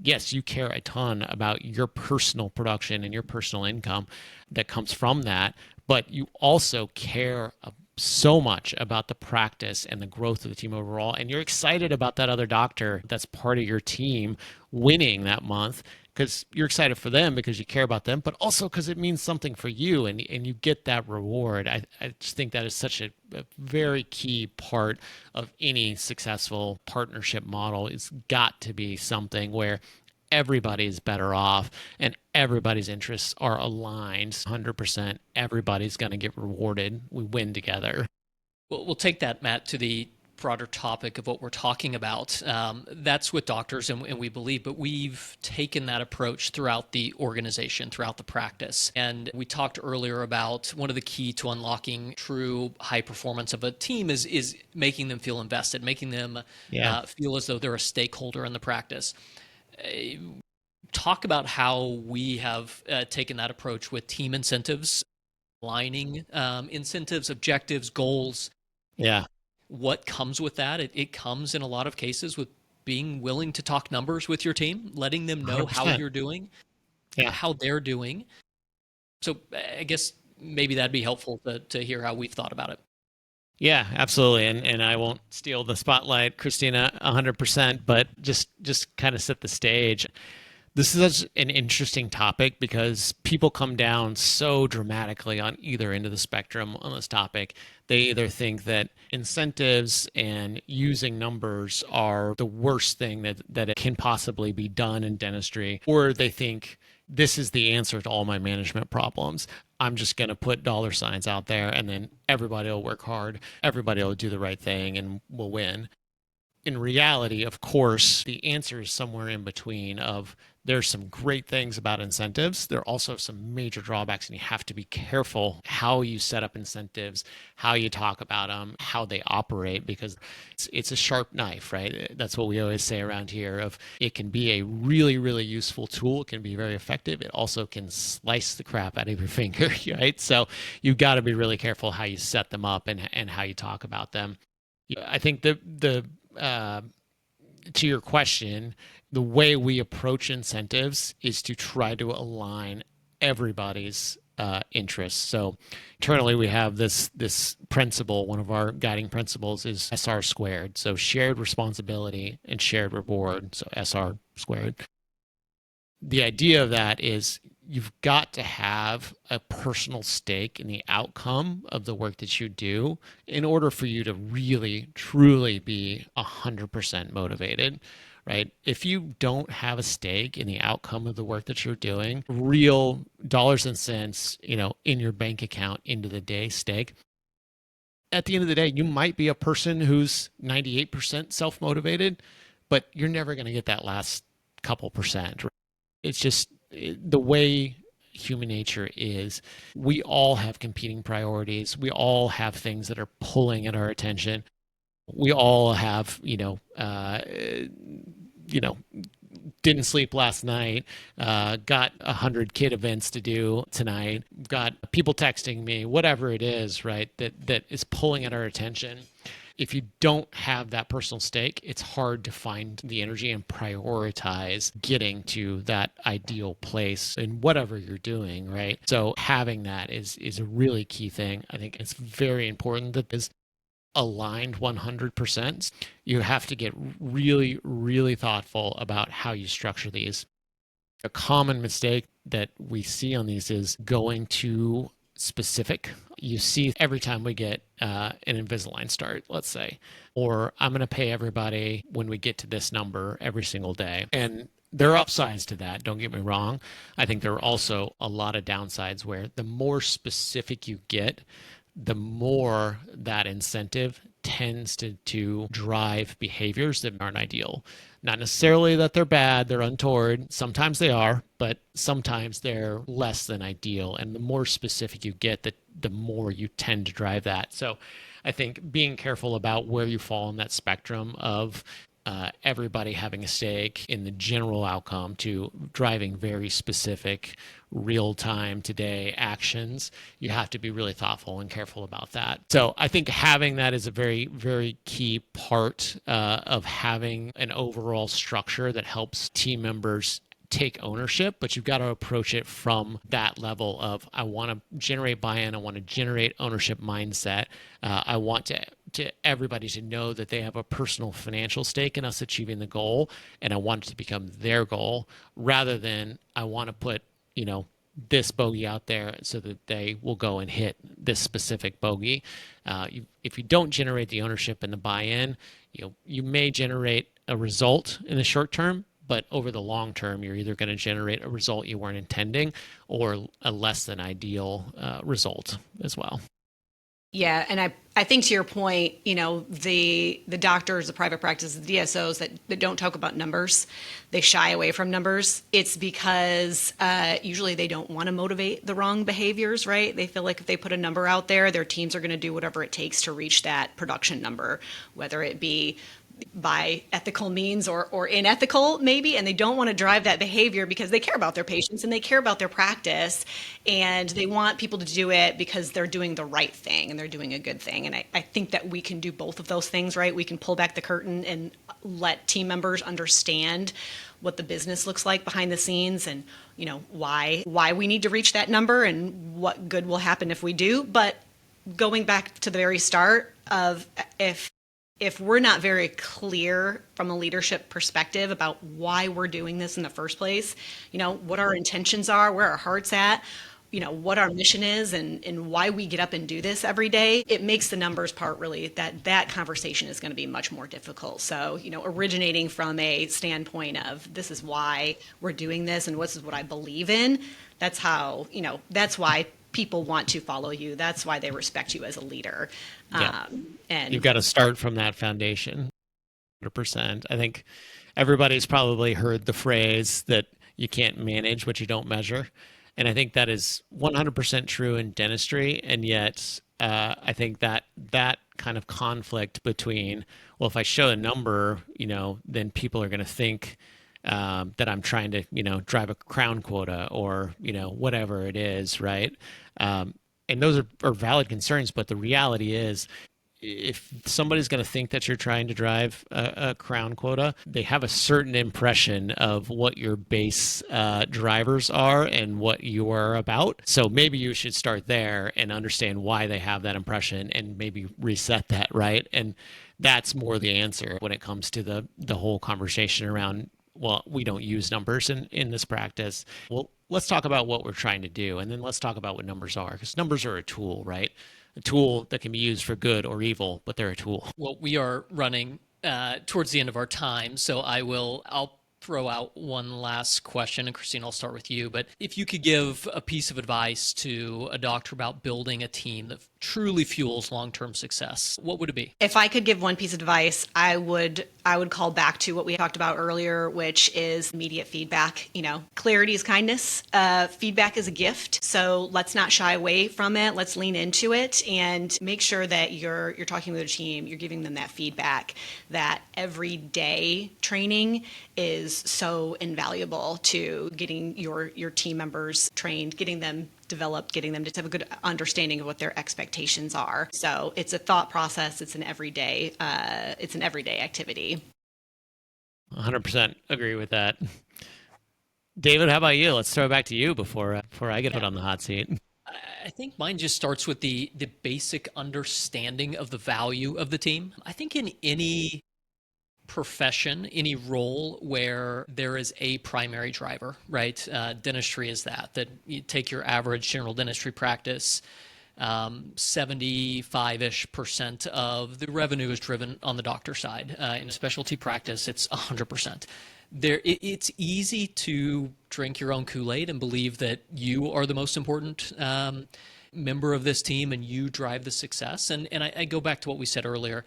yes, you care a ton about your personal production and your personal income that comes from that, but you also care so much about the practice and the growth of the team overall. And you're excited about that other doctor that's part of your team winning that month, because you're excited for them because you care about them, but also because it means something for you, and you get that reward. I just think that is such a very key part of any successful partnership model. It's got to be something where everybody's better off and everybody's interests are aligned 100%. Everybody's going to get rewarded. We win together. We'll take that, Matt, to the broader topic of what we're talking about. That's with doctors, and we believe, but we've taken that approach throughout the organization, throughout the practice. And we talked earlier about one of the key to unlocking true high performance of a team is making them feel invested, making them feel as though they're a stakeholder in the practice. Talk about how we have taken that approach with team incentives, aligning incentives, objectives, goals. Yeah. What comes with that? It comes in a lot of cases with being willing to talk numbers with your team, letting them know 100%. how you're doing, Yeah. how they're doing. So I guess maybe that'd be helpful to hear how we've thought about it. Yeah, absolutely. And I won't steal the spotlight, Christina, 100%, but just kind of set the stage. This is such an interesting topic because people come down so dramatically on either end of the spectrum on this topic. They either think that incentives and using numbers are the worst thing that it can possibly be done in dentistry, or they think this is the answer to all my management problems. I'm just going to put dollar signs out there and then everybody will work hard. Everybody will do the right thing and we'll win. In reality, of course, the answer is somewhere in between. Of there's some great things about incentives. There are also some major drawbacks, and you have to be careful how you set up incentives, how you talk about them, how they operate, because it's a sharp knife, right? That's what we always say around here. Of it can be a really, really useful tool. It can be very effective. It also can slice the crap out of your finger, right? So you've got to be really careful how you set them up and how you talk about them. I think to your question, the way we approach incentives is to try to align everybody's interests. So internally, we have this principle. One of our guiding principles is SR squared. So shared responsibility and shared reward. So SR squared. The idea of that is you've got to have a personal stake in the outcome of the work that you do in order for you to really, truly be 100% motivated, right? If you don't have a stake in the outcome of the work that you're doing, real dollars and cents, in your bank account into the day stake, at the end of the day, you might be a person who's 98% self-motivated, but you're never going to get that last couple percent. It's just the way human nature is. We all have competing priorities. We all have things that are pulling at our attention. We all have, didn't sleep last night, got 100 kid events to do tonight, got people texting me, whatever it is, right, that is pulling at our attention. If you don't have that personal stake, it's hard to find the energy and prioritize getting to that ideal place in whatever you're doing, right? So having that is a really key thing. I think it's very important that is aligned 100%. You have to get really, really thoughtful about how you structure these. A common mistake that we see on these is going too specific. You see every time we get an Invisalign start, let's say, or I'm going to pay everybody when we get to this number every single day. And there are upsides to that, don't get me wrong. I think there are also a lot of downsides where the more specific you get, the more that incentive tends to drive behaviors that aren't ideal. Not necessarily that they're bad, they're untoward. Sometimes they are, but sometimes they're less than ideal. And the more specific you get, the more you tend to drive that. So I think being careful about where you fall on that spectrum of everybody having a stake in the general outcome to driving very specific real-time today actions, you have to be really thoughtful and careful about that. So I think having that is a very, very key part of having an overall structure that helps team members take ownership, but you've got to approach it from that level of, I want to generate buy-in, I want to generate ownership mindset, I want to everybody to know that they have a personal financial stake in us achieving the goal, and I want it to become their goal, rather than I want to put, this bogey out there so that they will go and hit this specific bogey. If you don't generate the ownership and the buy-in, you may generate a result in the short term, but over the long term, you're either going to generate a result you weren't intending or a less than ideal result as well. Yeah, and I think to your point, the doctors, the private practices, the DSOs that don't talk about numbers, they shy away from numbers. It's because usually they don't want to motivate the wrong behaviors, right? They feel like if they put a number out there, their teams are going to do whatever it takes to reach that production number, whether it be by ethical means or unethical maybe, and they don't want to drive that behavior because they care about their patients and they care about their practice, and they want people to do it because they're doing the right thing and they're doing a good thing. And I think that we can do both of those things, right? We can pull back the curtain and let team members understand what the business looks like behind the scenes, and why we need to reach that number and what good will happen if we do. But going back to the very start of, if we're not very clear from a leadership perspective about why we're doing this in the first place, what our intentions are, where our heart's at, what our mission is, and why we get up and do this every day, it makes the numbers part really, that conversation is going to be much more difficult. So, originating from a standpoint of, this is why we're doing this and this is what I believe in, that's how, that's why people want to follow you. That's why they respect you as a leader. Yeah. And you've got to start from that foundation. 100%. I think everybody's probably heard the phrase that you can't manage what you don't measure. And I think that is 100% true in dentistry. And yet, I think that kind of conflict between, well, if I show a number, then people are going to think that I'm trying to, drive a crown quota or, whatever it is, right? And those are valid concerns, but the reality is if somebody's going to think that you're trying to drive a crown quota, they have a certain impression of what your base drivers are and what you are about. So maybe you should start there and understand why they have that impression and maybe reset that, right? And that's more the answer when it comes to the whole conversation around, well, we don't use numbers in this practice. Well, let's talk about what we're trying to do, and then let's talk about what numbers are, because numbers are a tool, right? A tool that can be used for good or evil, but they're a tool. Well, we are running towards the end of our time, so I'll throw out one last question, and Christine, I'll start with you. But if you could give a piece of advice to a doctor about building a team that truly fuels long-term success, what would it be? If I could give one piece of advice, I would call back to what we talked about earlier, which is immediate feedback. Clarity is kindness. Feedback is a gift. So let's not shy away from it. Let's lean into it and make sure that you're talking with your team, you're giving them that feedback. That everyday training is so invaluable to getting your team members trained, getting them developed, getting them to have a good understanding of what their expectations are. So it's a thought process. It's an everyday activity. 100% agree with that. David, how about you? Let's throw it back to you before I get put on the hot seat. I think mine just starts with the basic understanding of the value of the team. I think in any profession, any role where there is a primary driver, right? Dentistry is that you take your average general dentistry practice, 75-ish% of the revenue is driven on the doctor side. In a specialty practice, it's 100%. It's easy to drink your own Kool-Aid and believe that you are the most important member of this team and you drive the success. And I go back to what we said earlier.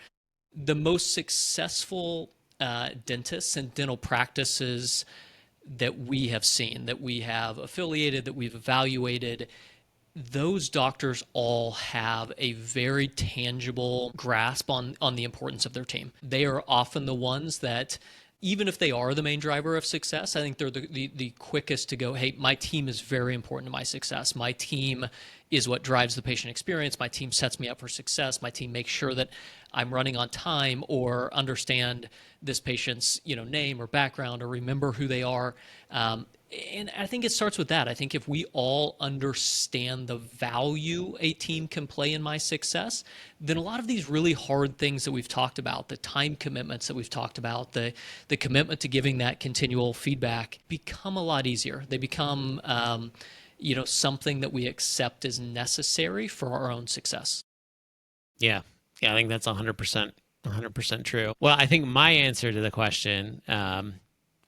The most successful dentists and dental practices that we have seen, that we have affiliated, that we've evaluated, those doctors all have a very tangible grasp on the importance of their team. They are often the ones that, even if they are the main driver of success, I think they're the quickest to go, hey, my team is very important to my success. My team is what drives the patient experience. My team sets me up for success. My team makes sure that I'm running on time or understand this patient's name or background or remember who they are. And I think it starts with that. I think if we all understand the value a team can play in my success, then a lot of these really hard things that we've talked about, the time commitments that we've talked about, the commitment to giving that continual feedback become a lot easier. They become something that we accept as necessary for our own success. Yeah, I think that's 100% true. Well, I think my answer to the question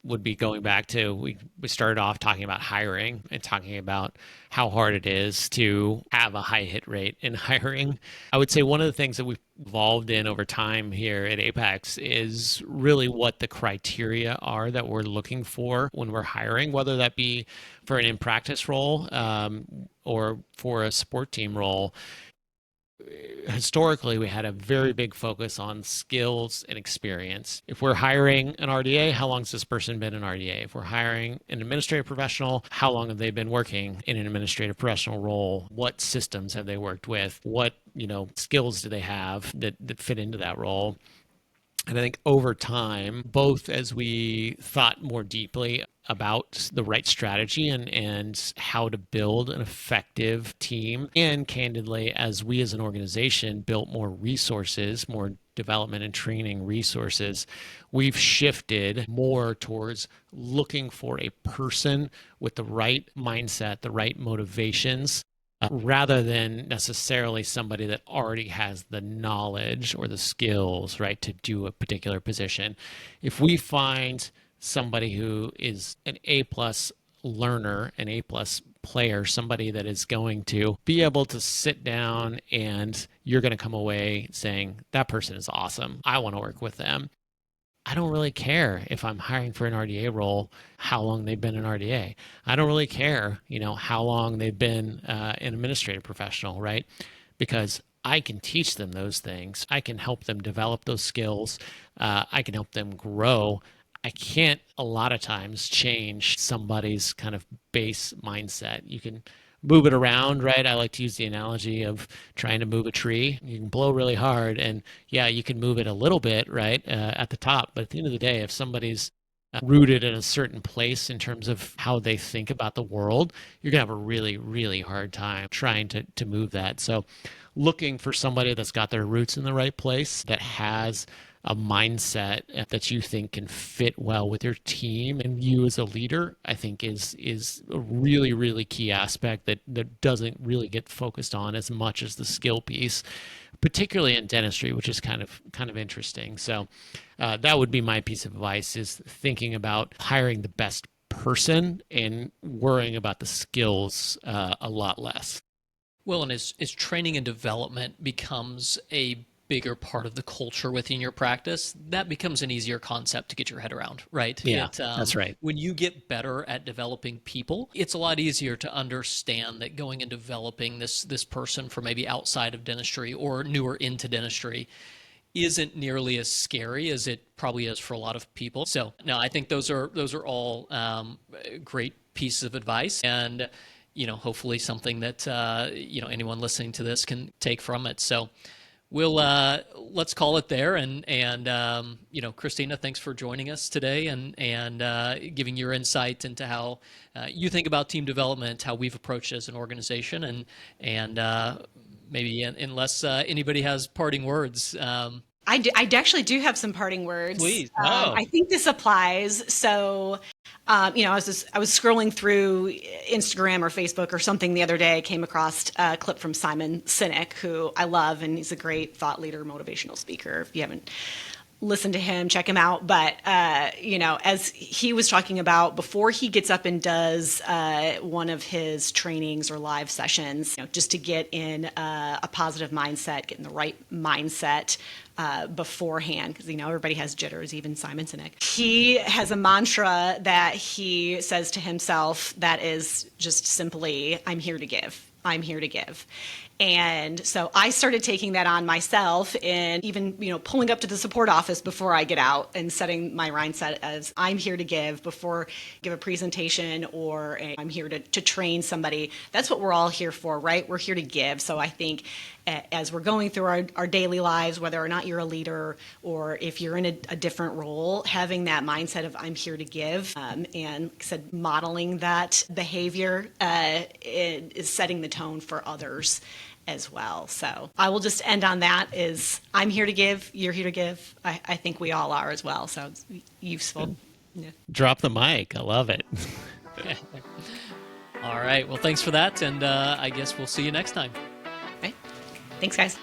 would be going back to, we started off talking about hiring and talking about how hard it is to have a high hit rate in hiring. I would say one of the things that we've evolved in over time here at Apex is really what the criteria are that we're looking for when we're hiring, whether that be for an in-practice role or for a support team role. Historically, we had a very big focus on skills and experience. If we're hiring an RDA, how long has this person been an RDA? If we're hiring an administrative professional, how long have they been working in an administrative professional role? What systems have they worked with? What skills do they have that fit into that role? And I think over time, both as we thought more deeply about the right strategy and how to build an effective team, and candidly, as we as an organization built more resources, more development and training resources, we've shifted more towards looking for a person with the right mindset, the right motivations, rather than necessarily somebody that already has the knowledge or the skills, right, to do a particular position. If we find somebody who is an A+ learner, an A+ player, somebody that is going to be able to sit down and you're going to come away saying, that person is awesome, I want to work with them. I don't really care if I'm hiring for an RDA role, how long they've been an RDA. I don't really care, how long they've been an administrative professional, right? Because I can teach them those things. I can help them develop those skills. I can help them grow. I can't a lot of times change somebody's kind of base mindset. You can move it around, right? I like to use the analogy of trying to move a tree. You can blow really hard, and yeah, you can move it a little bit, right, at the top. But at the end of the day, if somebody's rooted in a certain place in terms of how they think about the world, you're gonna have a really, really hard time trying to move that. So, looking for somebody that's got their roots in the right place, that has a mindset that you think can fit well with your team and you as a leader, I think is a really, really key aspect that doesn't really get focused on as much as the skill piece, particularly in dentistry, which is kind of interesting. So that would be my piece of advice: is thinking about hiring the best person and worrying about the skills a lot less. Well, and as training and development becomes a bigger part of the culture within your practice, that becomes an easier concept to get your head around, right? Yeah, that's right. When you get better at developing people, it's a lot easier to understand that going and developing this person for maybe outside of dentistry or newer into dentistry isn't nearly as scary as it probably is for a lot of people. So no, I think those are all great pieces of advice, and hopefully something that anyone listening to this can take from it. So we'll let's call it there. And Christina, thanks for joining us today and giving your insight into how you think about team development, how we've approached it as an organization, and maybe unless anybody has parting words. I actually do have some parting words. Please. I think this applies. So, I was scrolling through Instagram or Facebook or something the other day, came across a clip from Simon Sinek, who I love, and he's a great thought leader, motivational speaker. If you haven't listened to him, check him out. But, as he was talking about before he gets up and does one of his trainings or live sessions, just to get in a positive mindset, get in the right mindset beforehand, because everybody has jitters, even Simon Sinek. He has a mantra that he says to himself that is just simply, I'm here to give. I'm here to give. And so I started taking that on myself, and even, pulling up to the support office before I get out and setting my mindset as I'm here to give before I give a presentation, or I'm here to train somebody. That's what we're all here for, right? We're here to give. So I think as we're going through our daily lives, whether or not you're a leader or if you're in a different role, having that mindset of I'm here to give, and like I said, modeling that behavior is setting the tone for others as well. So I will just end on that: is I'm here to give, you're here to give. I think we all are as well. So it's useful. Yeah. Drop the mic. I love it. All right. Well, thanks for that. And I guess we'll see you next time. Right. Thanks, guys.